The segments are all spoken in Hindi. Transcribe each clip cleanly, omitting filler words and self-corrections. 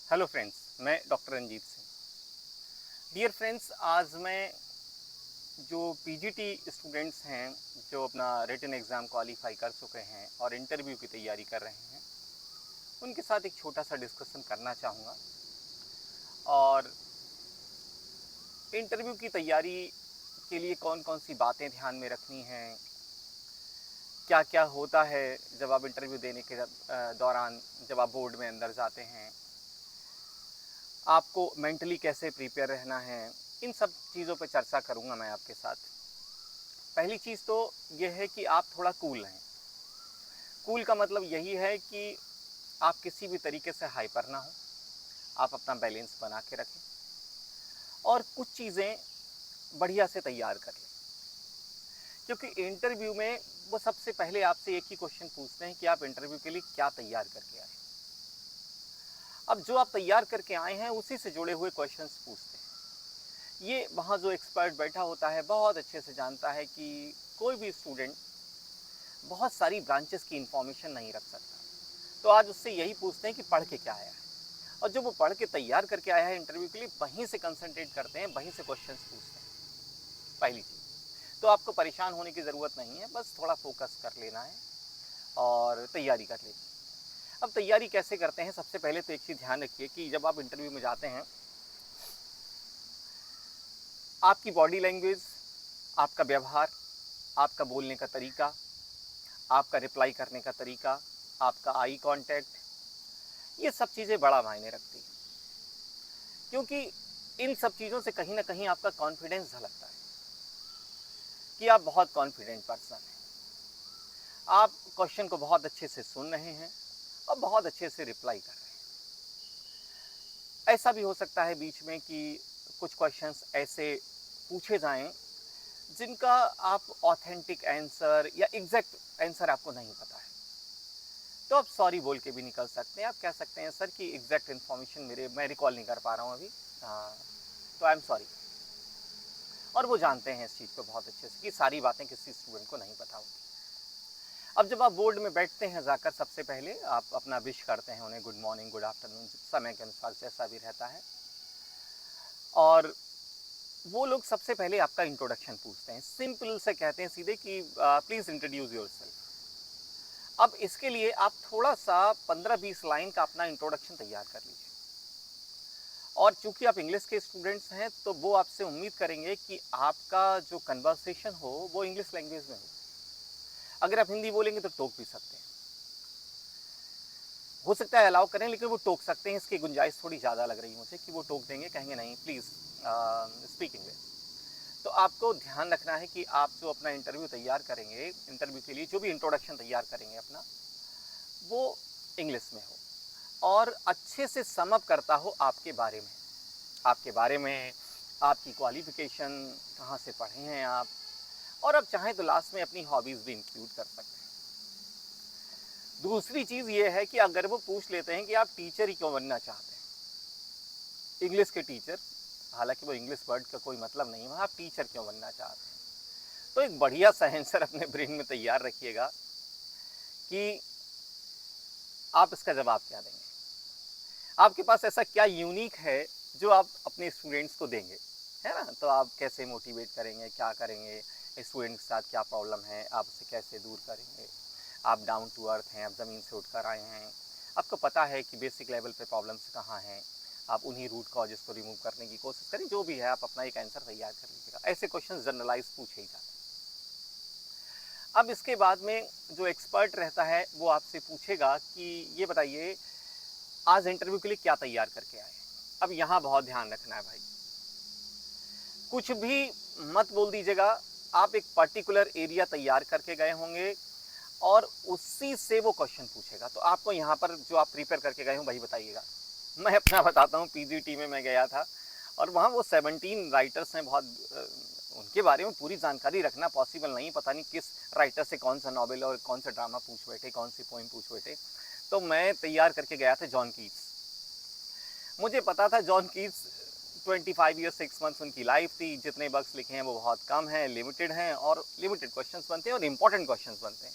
हेलो फ्रेंड्स, मैं doctor Ranjit Singh. Dear friends, आज मैं जो पीजीटी स्टूडेंट्स हैं जो अपना रिटन एग्ज़ाम क्वालिफाई कर चुके हैं और इंटरव्यू की तैयारी कर रहे हैं, उनके साथ एक छोटा सा डिस्कशन करना चाहूँगा। और इंटरव्यू की तैयारी के लिए कौन कौन सी बातें ध्यान में रखनी हैं, क्या क्या होता है जब आप इंटरव्यू देने के दौरान, जब आप बोर्ड में अंदर जाते हैं, आपको मेंटली कैसे प्रिपेयर रहना है, इन सब चीज़ों पर चर्चा करूँगा मैं आपके साथ। पहली चीज़ तो ये है कि आप थोड़ा कूल रहें। कूल का मतलब यही है कि आप किसी भी तरीके से हाइपर ना हो, आप अपना बैलेंस बना के रखें और कुछ चीज़ें बढ़िया से तैयार कर लें। क्योंकि इंटरव्यू में वो सबसे पहले आपसे एक ही क्वेश्चन पूछते हैं कि आप इंटरव्यू के लिए क्या तैयार करके आए। अब जो आप तैयार करके आए हैं उसी से जुड़े हुए क्वेश्चंस पूछते हैं। ये वहाँ जो एक्सपर्ट बैठा होता है बहुत अच्छे से जानता है कि कोई भी स्टूडेंट बहुत सारी ब्रांचेस की इन्फॉर्मेशन नहीं रख सकता। तो आज उससे यही पूछते हैं कि पढ़ के क्या आया है, और जो वो पढ़ के तैयार करके आया है इंटरव्यू के लिए, वहीं से कंसंट्रेट करते हैं, वहीं से क्वेश्चंस पूछते हैं। पहली चीज़ तो आपको परेशान होने की ज़रूरत नहीं है, बस थोड़ा फोकस कर लेना है और तैयारी कर लेनी है। अब तैयारी कैसे करते हैं? सबसे पहले तो एक चीज़ ध्यान रखिए कि जब आप इंटरव्यू में जाते हैं, आपकी बॉडी लैंग्वेज, आपका व्यवहार, आपका बोलने का तरीका, आपका रिप्लाई करने का तरीका, आपका आई कांटेक्ट, ये सब चीज़ें बड़ा मायने रखती हैं। क्योंकि इन सब चीज़ों से कहीं ना कहीं आपका कॉन्फिडेंस झलकता है कि आप बहुत कॉन्फिडेंट पर्सन हैं, आप क्वेश्चन को बहुत अच्छे से सुन रहे हैं और बहुत अच्छे से रिप्लाई कर रहे हैं। ऐसा भी हो सकता है बीच में कि कुछ क्वेश्चंस ऐसे पूछे जाएं जिनका आप ऑथेंटिक आंसर या एग्जैक्ट आंसर आपको नहीं पता है। तो आप सॉरी बोल के भी निकल सकते हैं। आप कह सकते हैं सर कि एग्जैक्ट इन्फॉर्मेशन मैं रिकॉल नहीं कर पा रहा हूँ अभी, तो आई एम सॉरी। और वो जानते हैं इस चीज़ को बहुत अच्छे से कि सारी बातें किसी स्टूडेंट को नहीं पता होती। अब जब आप बोर्ड में बैठते हैं जाकर, सबसे पहले आप अपना विश करते हैं उन्हें, गुड मॉर्निंग, गुड आफ्टरनून, समय के अनुसार जैसा भी रहता है। और वो लोग सबसे पहले आपका इंट्रोडक्शन पूछते हैं, सिंपल से कहते हैं सीधे कि प्लीज़ इंट्रोड्यूस योर सेल्फ। अब इसके लिए आप थोड़ा सा 15-20 लाइन का अपना इंट्रोडक्शन तैयार कर लीजिए। और चूंकि आप इंग्लिश के स्टूडेंट्स हैं तो वो आपसे उम्मीद करेंगे कि आपका जो कन्वर्सेशन हो वो इंग्लिश लैंग्वेज में हो। अगर आप हिंदी बोलेंगे तो टोक भी सकते हैं, हो सकता है अलाउ करें, लेकिन वो टोक सकते हैं। इसकी गुंजाइश थोड़ी ज़्यादा लग रही है मुझे कि वो टोक देंगे, कहेंगे नहीं प्लीज़ स्पीक इंग्लिश। तो आपको ध्यान रखना है कि आप जो अपना इंटरव्यू तैयार करेंगे, इंटरव्यू के लिए जो भी इंट्रोडक्शन तैयार करेंगे अपना, वो इंग्लिश में हो और अच्छे से समअप करता हो आपके बारे में, आपके बारे में, आपकी क्वालिफिकेशन, कहाँ से पढ़े हैं आप, और आप चाहें तो लास्ट में अपनी हॉबीज़ भी इंक्लूड कर सकते हैं। दूसरी चीज़ ये है कि अगर वो पूछ लेते हैं कि आप टीचर ही क्यों बनना चाहते हैं, इंग्लिश के टीचर, हालांकि वो इंग्लिश वर्ड का कोई मतलब नहीं है, आप टीचर क्यों बनना चाहते हैं, तो एक बढ़िया सा आंसर अपने ब्रेन में तैयार रखिएगा कि आप इसका जवाब क्या देंगे। आपके पास ऐसा क्या यूनिक है जो आप अपने स्टूडेंट्स को देंगे, है ना? तो आप कैसे मोटिवेट करेंगे, क्या करेंगे, स्टूडेंट के साथ क्या प्रॉब्लम है, आप उसे कैसे दूर करेंगे। आप डाउन टू अर्थ हैं, आप ज़मीन से उठकर आए हैं, आपको पता है कि बेसिक लेवल पे प्रॉब्लम्स कहाँ हैं, आप उन्हीं रूट कॉजेज़ को रिमूव करने की कोशिश करें। जो भी है आप अपना एक आंसर तैयार कर लीजिएगा। ऐसे क्वेश्चन जनरलाइज पूछे ही जाते हैं। अब इसके बाद में जो एक्सपर्ट रहता है वो आपसे पूछेगा कि ये बताइए आज इंटरव्यू के लिए क्या तैयार करके आए। अब यहाँ बहुत ध्यान रखना है भाई, कुछ भी मत बोल दीजिएगा। आप एक पर्टिकुलर एरिया तैयार करके गए होंगे और उसी से वो क्वेश्चन पूछेगा, तो आपको यहाँ पर जो आप प्रिपेयर करके गए हो वही बताइएगा। मैं अपना बताता हूँ, पीजीटी में मैं गया था और वहाँ वो 17 राइटर्स हैं, बहुत उनके बारे में पूरी जानकारी रखना पॉसिबल नहीं, पता नहीं किस राइटर से कौन सा नॉवेल और कौन सा ड्रामा पूछ बैठे, कौन सी पोइम पूछ बैठे। तो मैं तैयार करके गया था जॉन कीट्स। मुझे पता था जॉन कीट्स 25 ईयर्स 6 मंथ्स उनकी लाइफ थी, जितने बुक्स लिखे हैं वो बहुत कम हैं, लिमिटेड हैं, और लिमिटेड क्वेश्चंस बनते हैं और इंपॉर्टेंट क्वेश्चंस बनते हैं।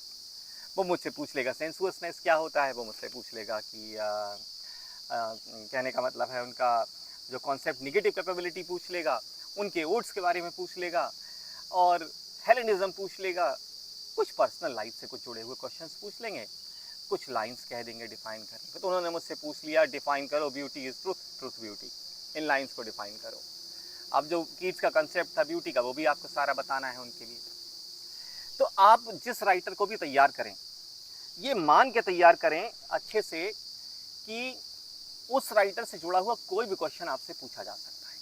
वो मुझसे पूछ लेगा सेंसुअसनेस क्या होता है, वो मुझसे पूछ लेगा कि कहने का मतलब है उनका जो कॉन्सेप्ट निगेटिव कैपेबिलिटी पूछ लेगा, उनके ओट्स के बारे में पूछ लेगा और हेलेनिज्म पूछ लेगा, कुछ पर्सनल लाइफ से कुछ जुड़े हुए क्वेश्चंस पूछ लेंगे, कुछ लाइंस कह देंगे डिफाइन करने को। तो उन्होंने मुझसे पूछ लिया डिफाइन करो beauty is truth, truth beauty, in lines को डिफाइन करो। अब जो कीट्स का कंसेप्ट था ब्यूटी का वो भी आपको सारा बताना है उनके लिए। तो आप जिस राइटर को भी तैयार करें, ये मान के तैयार करें अच्छे से कि उस राइटर से जुड़ा हुआ कोई भी क्वेश्चन आपसे पूछा जा सकता है।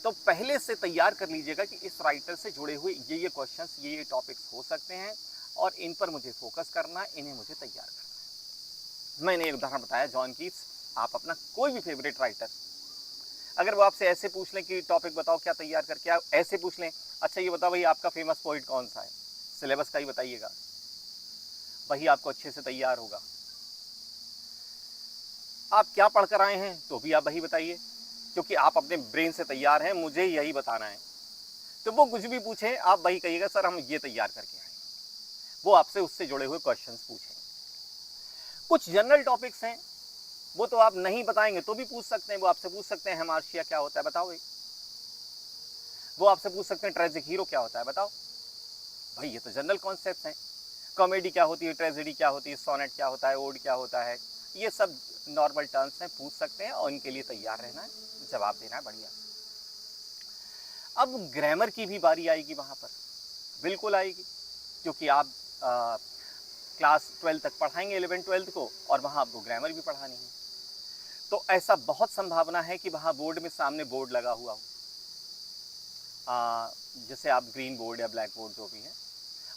तो पहले से तैयार कर लीजिएगा कि इस राइटर से जुड़े हुए ये क्वेश्चंस, ये टॉपिक्स हो सकते हैं और इन पर मुझे फोकस करना है, इन्हें मुझे तैयार करना है। मैंने एक उदाहरण बताया जॉन कीट्स। आप अपना कोई भी फेवरेट राइटर, अगर वो आपसे ऐसे पूछ लें कि टॉपिक बताओ क्या तैयार करके, आप ऐसे पूछ लें अच्छा ये बताओ भाई आपका फेमस पोइट कौन सा है, सिलेबस का ही बताइएगा, वही आपको अच्छे से तैयार होगा। आप क्या पढ़कर आए हैं तो भी आप वही बताइए, क्योंकि आप अपने ब्रेन से तैयार हैं, मुझे यही बताना है। तो वो कुछ भी पूछे आप वही कहिएगा सर हम ये तैयार करके आए। वो आपसे उससे जुड़े हुए क्वेश्चंस पूछेंगे। कुछ जनरल टॉपिक्स हैं वो तो आप नहीं बताएंगे तो भी पूछ सकते हैं। वो आपसे पूछ सकते हैं हेमार्शिया क्या होता है बताओ भाई। वो आपसे पूछ सकते हैं ट्रेजिक हीरो क्या होता है बताओ भाई। ये तो जनरल कॉन्सेप्ट हैं। कॉमेडी क्या होती है, ट्रेजेडी क्या होती है, सोनेट क्या होता है, ओड क्या होता है, ये सब नॉर्मल टर्म्स हैं, पूछ सकते हैं और इनके लिए तैयार रहना है, जवाब देना है बढ़िया। अब ग्रामर की भी बारी आएगी वहाँ पर, बिल्कुल आएगी, क्योंकि आप क्लास 12 तक पढ़ाएंगे 11-12 को और वहाँ आपको ग्रामर भी पढ़ानी है। तो ऐसा बहुत संभावना है कि वहाँ बोर्ड में सामने बोर्ड लगा हुआ हो, जैसे आप ग्रीन बोर्ड या ब्लैक बोर्ड जो भी है,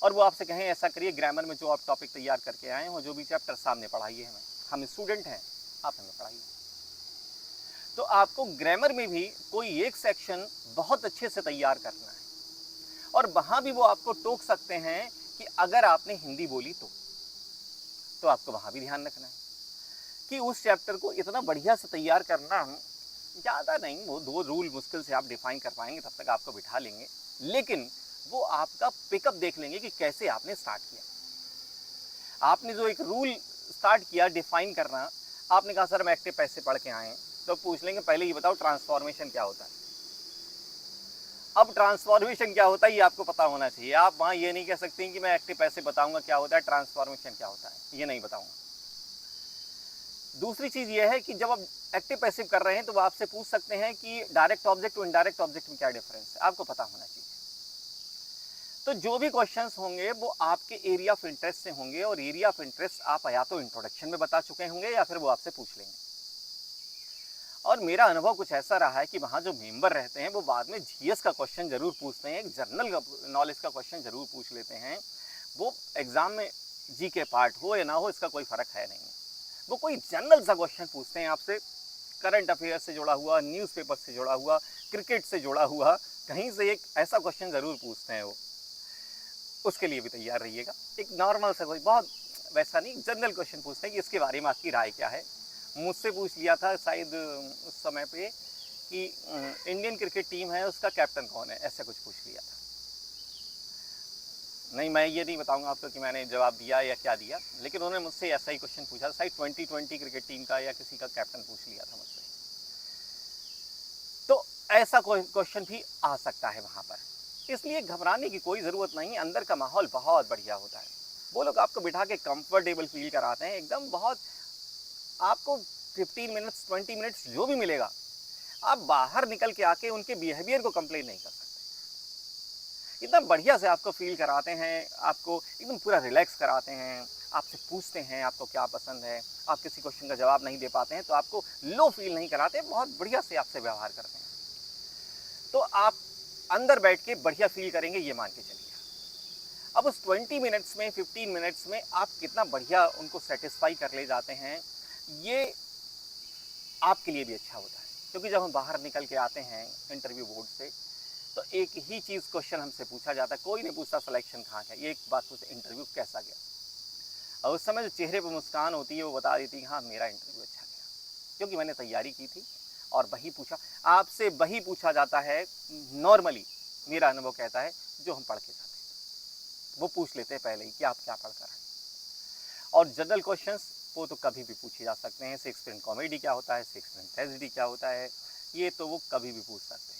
और वो आपसे कहें ऐसा करिए ग्रामर में जो आप टॉपिक तैयार करके आए हो जो भी चैप्टर सामने पढ़ाइए हमें, हम स्टूडेंट हैं आप हमें पढ़ाइए। तो आपको ग्रामर में भी कोई एक सेक्शन बहुत अच्छे से तैयार करना है और वहाँ भी वो आपको टोक सकते हैं कि अगर आपने हिंदी बोली तो आपको वहाँ भी ध्यान रखना है कि उस चैप्टर को इतना बढ़िया से तैयार करना, ज़्यादा नहीं, वो 2 रूल मुश्किल से आप डिफाइन कर पाएंगे, तब तक आपको बिठा लेंगे, लेकिन वो आपका पिकअप देख लेंगे कि कैसे आपने स्टार्ट किया। आपने जो एक रूल स्टार्ट किया डिफाइन करना, आपने कहा सर मैं एक्टिव पैसे पढ़ के आए, तो पूछ लेंगे पहले ये बताओ ट्रांसफॉर्मेशन क्या होता है। अब ट्रांसफॉर्मेशन क्या होता है ये आपको पता होना चाहिए। आप वहाँ ये नहीं कह सकते कि मैं एक्टिव पैसे बताऊंगा क्या होता है, ट्रांसफॉर्मेशन क्या होता है ये नहीं बताऊंगा। दूसरी चीज़ ये है कि जब आप एक्टिव पैसिव कर रहे हैं तो वो आपसे पूछ सकते हैं कि डायरेक्ट ऑब्जेक्ट और इनडायरेक्ट ऑब्जेक्ट में क्या डिफरेंस है, आपको पता होना चाहिए। तो जो भी क्वेश्चंस होंगे वो आपके एरिया ऑफ इंटरेस्ट से होंगे और एरिया ऑफ इंटरेस्ट आप या तो इंट्रोडक्शन में बता चुके होंगे या फिर वो आपसे पूछ लेंगे। और मेरा अनुभव कुछ ऐसा रहा है कि वहाँ जो मेंबर रहते हैं वो बाद में जीएस का क्वेश्चन जरूर पूछते हैं, एक जनरल नॉलेज का क्वेश्चन जरूर पूछ लेते हैं। वो एग्जाम में जी के पार्ट हो या ना हो इसका कोई फर्क है नहीं, वो कोई जनरल सा क्वेश्चन पूछते हैं आपसे, करंट अफेयर से जुड़ा हुआ, न्यूज़पेपर से जुड़ा हुआ, क्रिकेट से जुड़ा हुआ, कहीं से एक ऐसा क्वेश्चन ज़रूर पूछते हैं वो, उसके लिए भी तैयार रहिएगा। एक नॉर्मल सा कोई बहुत वैसा नहीं, जनरल क्वेश्चन पूछते हैं कि इसके बारे में आपकी राय क्या है। मुझसे पूछ लिया था शायद उस समय पे कि इंडियन क्रिकेट टीम है उसका कैप्टन कौन है, ऐसा कुछ पूछ लिया था। नहीं मैं ये नहीं बताऊंगा आपको कि मैंने जवाब दिया या क्या दिया, लेकिन उन्होंने मुझसे ऐसा ही क्वेश्चन पूछा, शायद 2020 क्रिकेट टीम का या किसी का कैप्टन पूछ लिया था मुझसे। तो ऐसा कोई क्वेश्चन भी आ सकता है वहाँ पर, इसलिए घबराने की कोई ज़रूरत नहीं। अंदर का माहौल बहुत बढ़िया होता है, वो लोग आपको बिठा के कंफर्टेबल फील कराते हैं एकदम। बहुत आपको 15 मिनट्स 20 मिनट्स जो भी मिलेगा, आप बाहर निकल के आके उनके बिहेवियर को कंप्लेन नहीं कर सकते। इतना बढ़िया से आपको फील कराते हैं, आपको एकदम पूरा रिलैक्स कराते हैं, आपसे पूछते हैं आपको क्या पसंद है, आप किसी क्वेश्चन का जवाब नहीं दे पाते हैं तो आपको लो फील नहीं कराते, बहुत बढ़िया से आपसे व्यवहार करते हैं। तो आप अंदर बैठ के बढ़िया फील करेंगे ये मान के चलिए। अब उस 20 मिनट्स में 15 मिनट्स में आप कितना बढ़िया उनको सेटिस्फाई कर ले जाते हैं, ये आपके लिए भी अच्छा होता है। क्योंकि जब हम बाहर निकल के आते हैं इंटरव्यू बोर्ड से तो एक ही चीज़ क्वेश्चन हमसे पूछा जाता है, कोई नहीं पूछता सिलेक्शन कहाँ का, ये एक बात पूछते इंटरव्यू कैसा गया, और उस समय जो चेहरे पर मुस्कान होती है वो बता देती है हाँ मेरा इंटरव्यू अच्छा गया, क्योंकि मैंने तैयारी की थी और वही पूछा। आपसे वही पूछा जाता है नॉर्मली, मेरा अनुभव कहता है, जो हम पढ़ के जाते हैं वो पूछ लेते हैं पहले ही कि आप क्या पढ़ कर आए। और जनरल क्वेश्चंस वो तो कभी भी पूछे जा सकते हैं। शेक्सपियन कॉमेडी क्या होता है, शेक्सपियन ट्रेजेडी क्या होता है, ये तो वो कभी भी पूछ सकते हैं।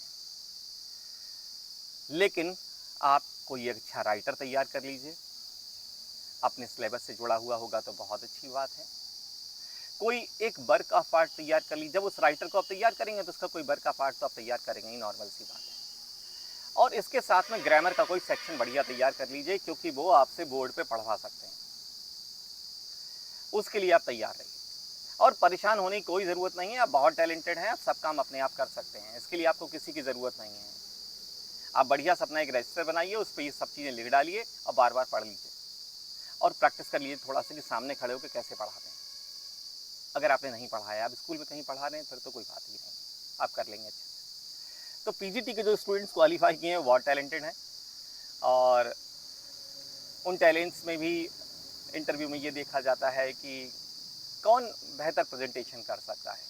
लेकिन आप कोई एक अच्छा राइटर तैयार कर लीजिए, अपने सिलेबस से जुड़ा हुआ होगा तो बहुत अच्छी बात है। कोई एक वर्क ऑफ आर्ट तैयार कर लीजिए। जब उस राइटर को आप तैयार करेंगे तो उसका कोई वर्क ऑफ आर्ट तो आप तैयार करेंगे ही, नॉर्मल सी बात है। और इसके साथ में ग्रामर का कोई सेक्शन बढ़िया तैयार कर लीजिए, क्योंकि वो आपसे बोर्ड पे पढ़वा सकते हैं। उसके लिए आप तैयार रहिए और परेशान होने की कोई ज़रूरत नहीं है। आप बहुत टैलेंटेड हैं, आप सब काम अपने आप कर सकते हैं। इसके लिए आपको किसी की ज़रूरत नहीं है। आप बढ़िया से अपना एक रजिस्टर बनाइए, उस पर ये सब चीज़ें लिख डालिए और बार बार पढ़ लीजिए और प्रैक्टिस कर लीजिए थोड़ा सा कि सामने खड़े होकर कैसे पढ़ाते हैं। अगर आपने नहीं पढ़ा है, आप स्कूल में कहीं पढ़ा रहे हैं, फिर तो कोई बात ही नहीं, आप कर लेंगे अच्छे से। तो पीजीटी के जो स्टूडेंट्स क्वालिफाई किए हैं वो बहुत टैलेंटेड हैं और उन टैलेंट्स में भी इंटरव्यू में ये देखा जाता है कि कौन बेहतर प्रेजेंटेशन कर सकता है,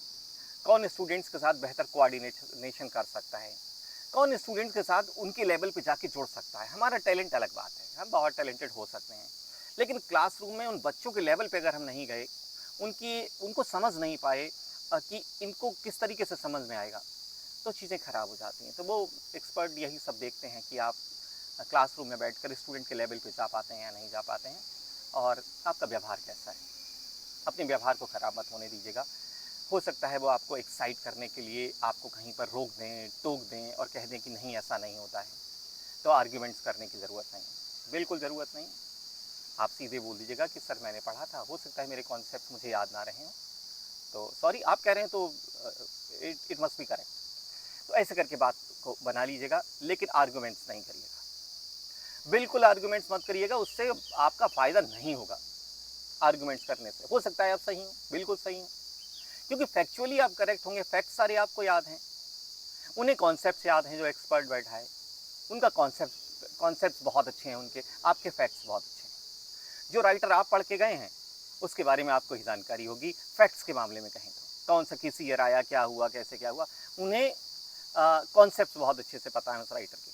कौन स्टूडेंट्स के साथ बेहतर कोऑर्डिनेशन कर सकता है, कौन स्टूडेंट्स के साथ उनके लेवल पे जाके जुड़ सकता है। हमारा टैलेंट अलग बात है, हम बहुत टैलेंटेड हो सकते हैं, लेकिन क्लासरूम में उन बच्चों के लेवल पे अगर हम नहीं गए, उनको समझ नहीं पाए कि इनको किस तरीके से समझ में आएगा, तो चीज़ें ख़राब हो जाती हैं। तो वो एक्सपर्ट यही सब देखते हैं कि आप क्लासरूम में बैठकर स्टूडेंट के लेवल पे जा पाते हैं या नहीं जा पाते हैं, और आपका व्यवहार कैसा है। अपने व्यवहार को ख़राब मत होने दीजिएगा। हो सकता है वो आपको एक्साइट करने के लिए आपको कहीं पर रोक दें, टोक दें और कह दें कि नहीं ऐसा नहीं होता है, तो आर्ग्यूमेंट्स करने की ज़रूरत नहीं, बिल्कुल ज़रूरत नहीं। आप सीधे बोल दीजिएगा कि सर मैंने पढ़ा था, हो सकता है मेरे कॉन्सेप्ट मुझे याद ना रहे हों, तो सॉरी, आप कह रहे हैं तो इट मस्ट बी करेक्ट। तो ऐसे करके बात को बना लीजिएगा, लेकिन आर्गूमेंट्स नहीं करिएगा, बिल्कुल आर्गूमेंट्स मत करिएगा, उससे आपका फ़ायदा नहीं होगा। आर्गूमेंट्स करने से हो सकता है आप सही हो, बिल्कुल सही हो, क्योंकि फैक्चुअली आप करेक्ट होंगे, फैक्ट्स सारे आपको याद हैं, उन्हें कॉन्सेप्ट्स याद हैं। जो एक्सपर्ट बैठा है उनका कॉन्सेप्ट्स बहुत अच्छे हैं, उनके आपके फैक्ट्स बहुत अच्छे हैं। जो राइटर आप पढ़ के गए हैं उसके बारे में आपको ही जानकारी होगी। फैक्ट्स के मामले में कहें तो कौन सा किस ईयर आया, क्या हुआ, कैसे क्या हुआ, उन्हें कॉन्सेप्ट्स बहुत अच्छे से पता है उस राइटर के।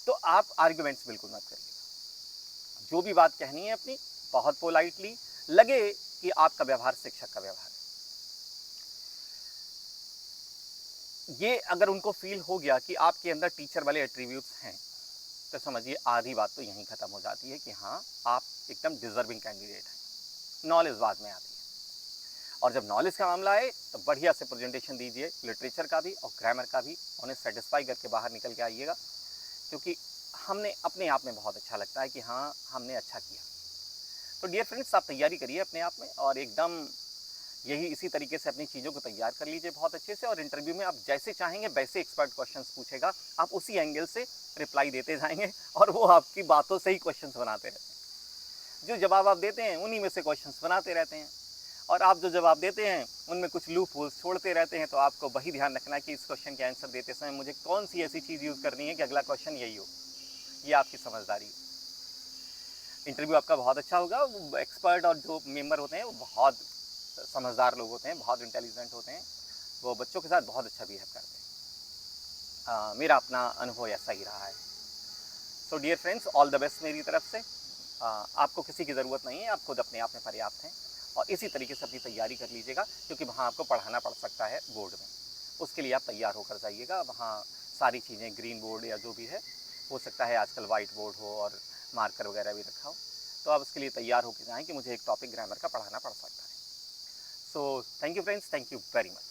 तो आप आर्ग्यूमेंट्स बिल्कुल मत करिएगा। जो भी बात कहनी है अपनी बहुत पोलाइटली, लगे कि आपका व्यवहार शिक्षक का व्यवहार है। ये अगर उनको फील हो गया कि आपके अंदर टीचर वाले एट्रीब्यूट्स हैं, तो समझिए आधी बात तो यहीं ख़त्म हो जाती है कि हाँ आप एकदम डिजर्विंग कैंडिडेट हैं। नॉलेज बाद में आती है, और जब नॉलेज का मामला आए तो बढ़िया से प्रेजेंटेशन दीजिए, लिटरेचर का भी और ग्रामर का भी, उन्हें सेटिस्फाई करके बाहर निकल के आइएगा, क्योंकि हमने अपने आप में बहुत अच्छा लगता है कि हाँ हमने अच्छा किया। तो डियर फ्रेंड्स, आप तैयारी करिए अपने आप में और एकदम यही इसी तरीके से अपनी चीज़ों को तैयार कर लीजिए बहुत अच्छे से, और इंटरव्यू में आप जैसे चाहेंगे वैसे एक्सपर्ट क्वेश्चंस पूछेगा, आप उसी एंगल से रिप्लाई देते जाएंगे और वो आपकी बातों से ही क्वेश्चंस बनाते रहते हैं। जो जवाब आप देते हैं उन्हीं में से क्वेश्चंस बनाते रहते हैं, और आप जो जवाब देते हैं उनमें कुछ लूप होल्स छोड़ते रहते हैं। तो आपको वही ध्यान रखना है कि इस क्वेश्चन के आंसर देते समय मुझे कौन सी ऐसी चीज़ यूज़ करनी है कि अगला क्वेश्चन यही हो। ये आपकी समझदारी है। इंटरव्यू आपका बहुत अच्छा होगा। एक्सपर्ट और जो मेंबर होते हैं वो बहुत समझदार लोग होते हैं, बहुत इंटेलिजेंट होते हैं, वो बच्चों के साथ बहुत अच्छा बिहेव करते हैं। मेरा अपना अनुभव ऐसा ही रहा है। So dear friends, all the best मेरी तरफ से। आपको किसी की ज़रूरत नहीं है, आप खुद अपने आप में पर्याप्त हैं, और इसी तरीके से अपनी तैयारी कर लीजिएगा, क्योंकि वहाँ आपको पढ़ाना पड़ सकता है बोर्ड में। उसके लिए आप तैयार होकर जाइएगा। वहाँ सारी चीज़ें, ग्रीन बोर्ड या जो भी है, हो सकता है आजकल वाइट बोर्ड हो और मार्कर वगैरह भी रखा हो, तो आप उसके लिए तैयार होकर जाएँ कि मुझे एक टॉपिक ग्रामर का पढ़ाना पड़ सकता है। So thank you friends, thank you very much.